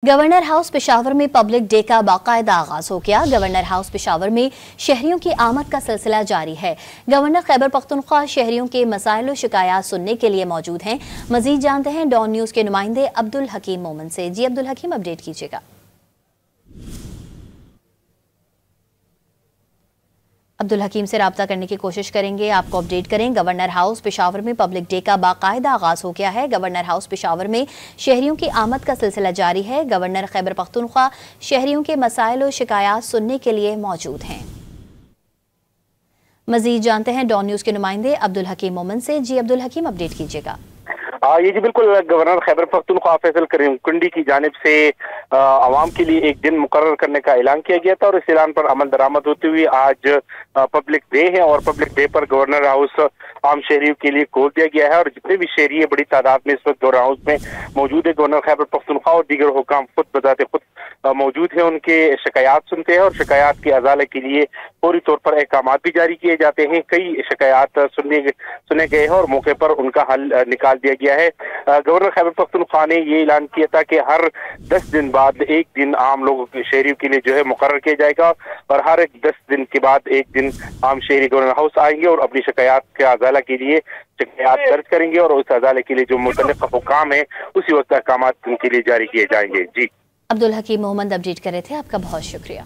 Governor house Peshawar में public day का बाकायदा आगाज हो गया। गवर्नर हाउस पेशावर में शहरियों की आमद का सिलसिला जारी है। गवर्नर खैबर पख्तूनख्वा शहरियों के मसाइल और शिकायत सुनने के लिए मौजूद हैं। मजीद जानते हैं डॉन न्यूज के नुमाइंदे अब्दुल हकीम मोमन से। जी अब्दुल हकीम, अपडेट कीजिएगा। अब्दुल हकीम से राब्ता करने की कोशिश करेंगे, आपको अपडेट करें। गवर्नर हाउस पेशावर में पब्लिक डे का बाकायदा आगाज हो गया है। गवर्नर हाउस पेशावर में शहरियों की आमद का सिलसिला जारी है। गवर्नर खैबर पख्तूनख्वा शहरियों के मसाइल और शिकायत सुनने के लिए मौजूद हैं। मजीद जानते हैं डॉन न्यूज के नुमाइंदे अब्दुल हकीम मोमन से। जी अब्दुल हकीम, अपडेट कीजिएगा। ये जी बिल्कुल, गवर्नर खैबर पख्तूनख्वा फैसल करीमकुंडी की जानिब से आवाम के लिए एक दिन मुकर्रर करने का ऐलान किया गया था और इस ऐलान पर अमल दरामद होते हुए आज पब्लिक डे है और पब्लिक डे पर गवर्नर हाउस आम शहरियों के लिए खोल दिया गया है और जितने भी शहरी बड़ी तादाद में इस वक्त गवर्नर हाउस में मौजूद है। गवर्नर खैबर पख्तूनख्वा और दीगर हुकाम खुद बजाते खुद मौजूद है, उनके शिकायत सुनते हैं और शिकायत के अजाले के लिए फौरी तौर पर अहकाम भी जारी किए जाते हैं। कई शिकायत सुने गए हैं और मौके पर उनका हल निकाल दिया गया है। गवर्नर खैबर पख्तूनख्वा ने ये ऐलान किया था कि हर 10 दिन बाद एक दिन आम लोगों के शहरियों के लिए जो है मुकर्रर किया जाएगा और हर 10 दिन के बाद एक दिन आम शहरी गवर्नर हाउस आएंगे और अपनी शिकायत के अजाला के लिए शिकायत दर्ज करेंगे और उस अजाले के लिए जो मुतल्लिक़ हुकाम है उसी वक्त अहकाम उनके लिए जारी किए जाएंगे। जी अब्दुल हकीम मोहम्मद अपडेट कर रहे थे, आपका बहुत शुक्रिया।